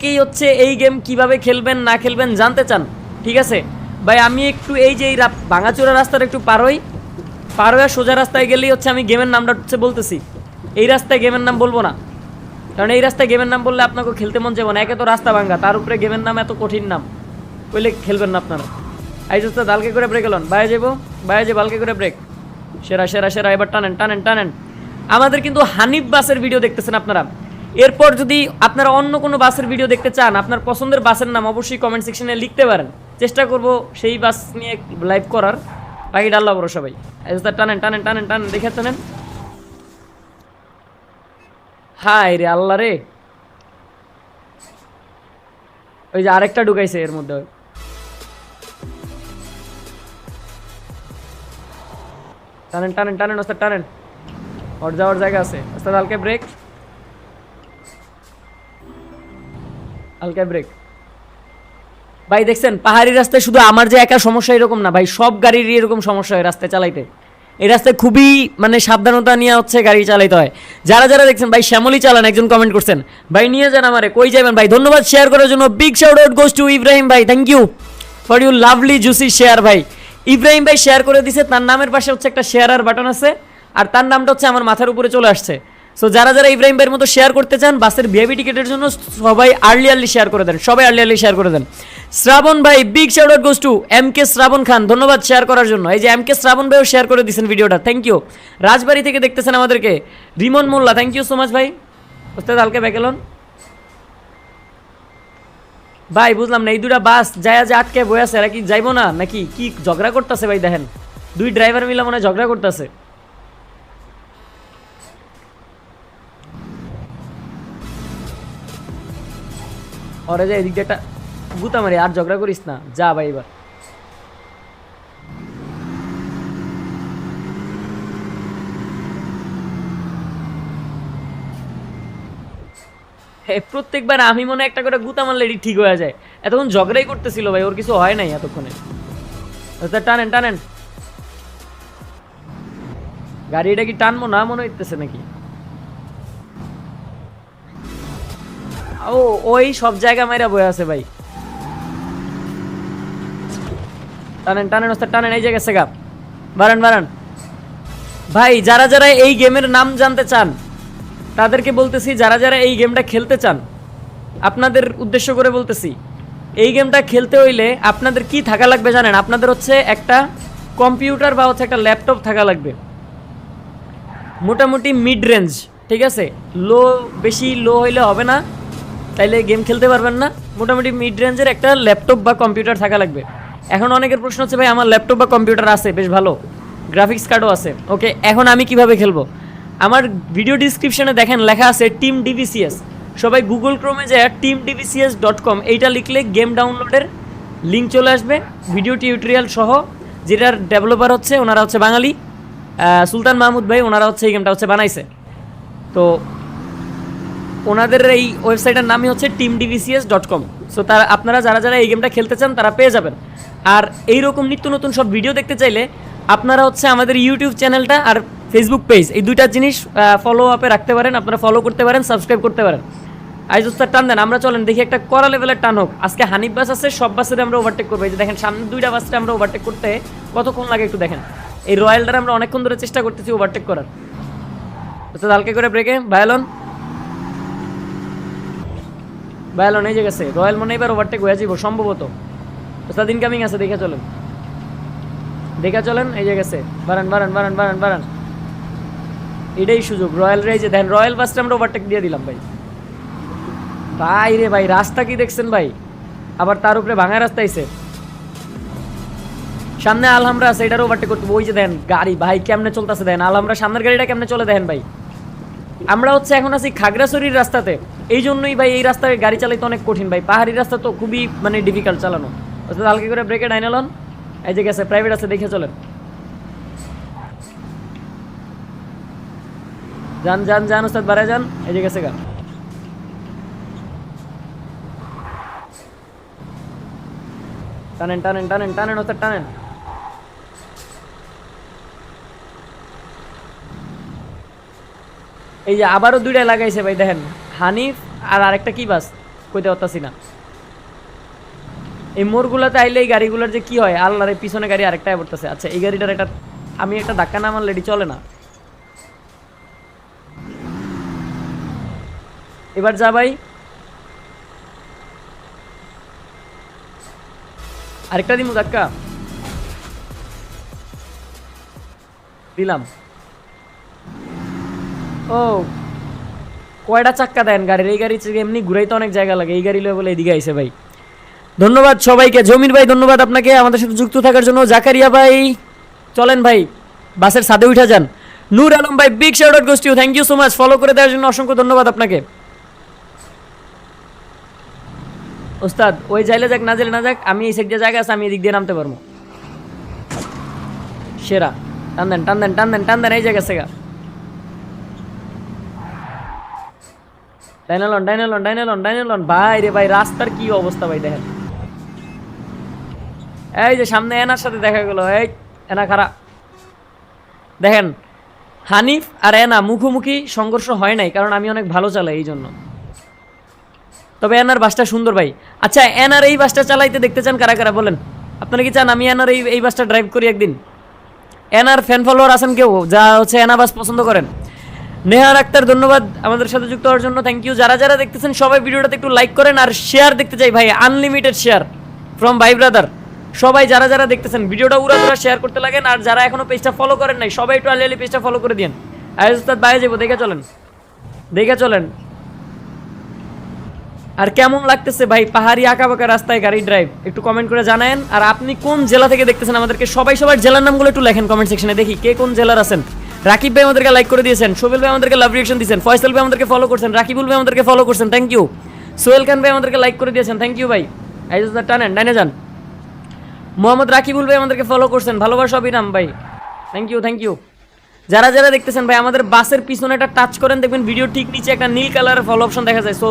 কি হচ্ছে এই গেম কিভাবে খেলবেন না খেলবেন জানতে চান, ঠিক আছে ভাই। আমি একটু এই যে এই ভাঙাচোরা রাস্তাটা একটু পার হয়ে সোজা রাস্তায় গেলেই হচ্ছে আমি গেমের নামটা হচ্ছে বলতেছি। এই রাস্তায় গেমের নাম বলবো না, কারণ এই রাস্তায় গেমের নাম বললে আপনাকে খেলতে মন যাবে না। একে তো রাস্তা ভাঙ্গা, তার উপরে গেমের নাম এত কঠিন নাম, বললে খেলবেন না আপনারা। এই যে দালকে করে ব্রেক এলন, বাইরে যাবো বালকে করে ব্রেক। সেরা সেরা সেরা, এবার টানেন টানেন টানেন। আমাদের কিন্তু হানিফ বাসের ভিডিও দেখতেছেন আপনারা। এরপর যদি আপনারা অন্য কোনো বাসের ভিডিও দেখতে চান, আপনার পছন্দের বাসের নাম অবশ্যই কমেন্ট সেকশনে লিখতে পারেন, চেষ্টা করব সেই বাস নিয়ে লাইভ করার। বাকি ডাল্লা বড় সবাই টানেন টানেন টানেন টানেন, দেখে টানেন। হাই রে আল্লাহ রে, ওই যে আরেকটা ঢুকাইছে এর মধ্যে। টানেন টানেন টানেন ওস্তাদ টানেন, ওর যাওয়ার জায়গা আছে ওস্তাদ। হালকা ব্রেক, হালকা ব্রেক। ভাই দেখছেন পাহাড়ি রাস্তায় শুধু আমার যে একা সমস্যা এরকম না ভাই, সব গাড়িরই এরকম সমস্যা হয় রাস্তায় চালাইতে। এই রাস্তায় খুবই মানে সাবধানতা নিয়ে হচ্ছে গাড়ি চালাইতে হয়। যারা যারা দেখছেন ভাই শ্যামলি চালান, একজন কমেন্ট করছেন ভাই নিয়ে যান আমারে, কই যাবেন ভাই। ধন্যবাদ শেয়ার করার জন্য, big shout out goes to Ibrahim ভাই, thank you for you lovely juicy share ভাই। ইব্রাহিম ভাই শেয়ার করে দিছে, তার নামের পাশে হচ্ছে একটা শেয়ার বাটন আছে, আর তার নামটা হচ্ছে আমার মাথার উপরে চলে আসছে। সো যারা যারা ইব্রাহিম ভাইয়ের মতো শেয়ার করতে চান বাসের ভিআইপি টিকেটের জন্য, সবাই আর্লি শেয়ার করে দেন, সবাই আর্লি শেয়ার করে দেন। শ্রাবণ ভাই big shout out goes to M K Shrabon Khan, ধন্যবাদ শেয়ার করার জন্য। এই যে এম কে শ্রাবণ ভাইও শেয়ার করে দিয়েছেন ভিডিওটা, থ্যাংক ইউ। রাজবাড়ি থেকে দেখতেছেন আমাদেরকে রিমন মোল্লা, থ্যাংক ইউ সো মাচ ভাই। ওস্তাদ হালকা ব্যাকেলন ভাই, বুঝলাম না এই দুটা বাস যায় যে আটকে বয়ে আছে, এরা কি যাইবো না নাকি কি ঝগড়া করতেছে ভাই? দেখেন দুই ড্রাইভার মিলে মনে হয় ঝগড়া করতেছে। ওরে যে এদিক দিয়ে একটা গুতা মারি, আর ঝগড়া করিস না, যা ভাই এবার। প্রত্যেকবার আমি মনে একটা করে গুতা মারলে ঠিক হয়ে যায়, এতক্ষণ ঝগড়াই করতেছিল ভাই, ওর কিছু হয় নাই এতক্ষণে। টানেন টানেন গাড়ি, এটা কি টানবো না মনে হইতেছে নাকি? ও ওই সব জায়গা মাইরা বয়ে আছে ভাই। টানেন টানেন ওস্তাদ টানেন, এই জায়গা সেগা বাড়ান বাড়ান ভাই। যারা যারা এই গেমের নাম জানতে চান তাদেরকে বলতেছি, যারা যারা এই গেমটা খেলতে চান আপনাদের উদ্দেশ্য করে বলতেছি, এই গেমটা খেলতে হইলে আপনাদের কি থাকা লাগবে জানেন? আপনাদের হচ্ছে একটা কম্পিউটার বা হচ্ছে একটা ল্যাপটপ থাকা লাগবে, মোটামুটি মিড রেঞ্জ, ঠিক আছে? লো, বেশি লো হইলে হবে না, তাইলে গেম খেলতে পারবেন না। মোটামুটি মিড রেঞ্জের একটা ল্যাপটপ বা কম্পিউটার থাকা লাগবে। এখন অনেকের প্রশ্ন হচ্ছে ভাই আমার ল্যাপটপ বা কম্পিউটার আছে, বেশ ভালো, গ্রাফিক্স কার্ডও আছে, ওকে, এখন আমি কিভাবে খেলবো? আমার ভিডিও ডিসক্রিপশনে দেখেন লেখা আছে টিম ডিভিসিএস। সবাই গুগল ক্রোমে যায় teamdvcs.com এইটা লিখলে গেম ডাউনলোডের লিঙ্ক চলে আসবে, ভিডিও টিউটোরিয়াল সহ। যেটার ডেভেলপার হচ্ছে ওনারা হচ্ছে বাঙালি, সুলতান মাহমুদ ভাই, ওনারা হচ্ছে এই গেমটা হচ্ছে বানাইছে। তো ওনাদের এই ওয়েবসাইটের নামই হচ্ছে teamdvcs.com। সো তারা আপনারা যারা যারা এই গেমটা খেলতে চান তারা পেয়ে যাবেন। আর এইরকম নিত্য নতুন সব ভিডিও দেখতে চাইলে আপনারা হচ্ছে আমাদের ইউটিউব চ্যানেলটা আর ফেসবুক পেজ, এই দুইটা জিনিস ফলো আপে রাখতে পারেন, আপনারা ফলো করতে পারেন, সাবস্ক্রাইব করতে পারেন। আইজোস্তার টান দেন, আমরা চলেন দেখি একটা কড়া লেভেলের টান হোক। আজকে হানিফ বাস আছে, সব বাসের আমরা ওভারটেক করবো। এই যে দেখেন সামনে দুইটা বাসটা আমরা ওভারটেক করতে কতক্ষণ লাগে একটু দেখেন। এই রয়্যালটার আমরা অনেকক্ষণ ধরে চেষ্টা করতেছি ওভারটেক করার। হালকা করে ব্রেকে ভায়োলন ভায়োলন, এই যে গেছে রয়্যাল, মনে এবার ওভারটেক হয়ে যাবো সম্ভবত। ওস্তাদ ইনকামিং আছে, দেখে চলেন দেখে চলেন, এই যে গেছে, বাড়ান বাড়ান বাড়ান বাড়ান বাড়ান, এটাই সুযোগ। রয়্যাল রে যে দেন রয়্যাল বাসটা আমরা ওভারটেক দিয়ে দিলাম ভাই। ভাই রে ভাই, রাস্তা কি দেখছেন ভাই, আবার তার উপরে ভাঙা রাস্তা আইছে। সামনে আলহামরা আছে, এটারও ওভারটেক করতে, ওই যে দেন গাড়ি ভাই কেমনে চলতেছে, দেন আলহামরা সামনের গাড়িটা কেমনে চলে দেখেন ভাই। আমরা হচ্ছে এখন আছি খাগড়াছড়ির রাস্তাতে, এই জন্যই ভাই এই রাস্তায় গাড়ি চালাইতে অনেক কঠিন ভাই, পাহাড়ি রাস্তা তো খুবই মানে ডিফিকাল্ট চালানো। অর্থাৎ হালকা করে ব্রেকে ডাইনালন, এই যে গেছে প্রাইভেট আছে, দেখে চলেন, যান যান যান ওস্তাদ বাড়ায় যান, এই যে গেছে গা। টানেন টানেন টানেন টানেন ওস্তাদ টানেন। এই যে আবারও দুইটা লাগাইছে ভাই, দেখেন হানিফ আর আরেকটা কি বাস, কইতে পারতাছি না। এই মোড়গুলোতে আইলে এই গাড়িগুলোর যে কি হয়, আল্লাহর পিছনে গাড়ি আরেকটা পড়তেছে। আচ্ছা এই গাড়িটার একটা আমি একটা ধাক্কা না মারলে এটি চলে না। এবার যা ভাই, আরেকটা দিমু ধাক্কা দিলাম। ও কয়টা চাক্কা দেন গাড়ির? এই গাড়ি এমনি ঘুরাইতে অনেক জায়গা লাগে, এই গাড়ি লয়ে বলে এদিকে আইছে ভাই। ধন্যবাদ সবাইকে। জমির ভাই ধন্যবাদ আপনাকে আমাদের সাথে যুক্ত থাকার জন্য। জাকারিয়া ভাই চলেন ভাই বাসের ছাদে উঠে যান। নূর আলম ভাই big shout out goes to you, thank you so much. Follow করে দেওয়ার জন্য অসংখ্য ধন্যবাদ আপনাকে। ওস্তাদ ওই যাইলে যাক না যাইলে না যাক, আমি এই সাইড দিয়ে জায়গা আছে, আমি এদিক দিয়ে নামতে পারবো। সেরা টান দেন টান দেন টান দেন টান দেন, এই জায়গা সেগা ডাইনালন ডাইনালন ডাইনালন ডাইনালন। ভাই রে ভাই রাস্তার কি অবস্থা ভাই দেখেন। এই যে সামনে এনার সাথে দেখা গেল, এই এনা খারাপ দেখেন। হানিফ আর এনা মুখোমুখি সংঘর্ষ হয় নাই, কারণ আমি অনেক ভালো চালাই এই জন্য। তবে এনার বাসটা সুন্দর ভাই। আচ্ছা এনার এই বাসটা চালাইতে দেখতে চান কারা কারা বলেন? আপনারা কি চান আমি এনার এই বাসটা ড্রাইভ করি একদিন? এনার ফ্যান ফলোয়ার আছেন কেউ যা হচ্ছে এনা বাস পছন্দ করেন? নেহার আক্তার ধন্যবাদ আমাদের সাথে যুক্ত হওয়ার জন্য, থ্যাংক ইউ। যারা যারা দেখতেছেন সবাই ভিডিওটাতে একটু লাইক করেন আর শেয়ার দেখতে চাই ভাই, আনলিমিটেড শেয়ার ফ্রম ভাই ব্রাদার। সবাই যারা যারা দেখতেছেন ভিডিওটা উড়াধুরা শেয়ার করতে লাগেন, আর যারা এখনো পেজটা ফলো করেন নাই সবাই একটু আলি পেজটা ফলো করে দিন। আয় উস্তাদ বাইরে যাবো, দেখে চলেন দেখে চলেন। আর কেমন লাগতেছে ভাই পাহাড়ি আঁকা বাঁকা রাস্তায় গাড়ি ড্রাইভ, একটু কমেন্ট করে জানায়েন। আর আপনি কোন জেলা থেকে দেখতেছেন আমাদেরকে সবাই সবার জেলার নামগুলো একটু লেখেন কমেন্ট সেকশনে, দেখি কে কোন জেলার আছেন। রাকিব ভাই আমাদেরকে লাইক করে দিয়েছেন, সোহেল ভাই আমাদেরকে লাভ রিঅ্যাকশন দিয়েছেন, ফয়সাল ভাই আমাদেরকে ফলো করছেন, রাকিবুল ভাই আমাদেরকে ফলো করছেন, থ্যাংক ইউ। সোহেল খান ভাই আমাদেরকে লাইক করে দিয়েছেন, থ্যাংক ইউ ভাই। টানেন ডাইনে যান। মোহাম্মদ রাকিবুল ভাই আমাদেরকে ফলো করছেন, ভালোবাসা অবিরাম ভাই, থ্যাংক ইউ থ্যাংক ইউ। যারা যারা দেখতেছেন ভাই আমাদের বাসের পিছনে একটা টাচ করেন, দেখবেন ভিডিও ঠিক নিচে একটা নীল কালারের ফলো অপশন দেখা যায়। সো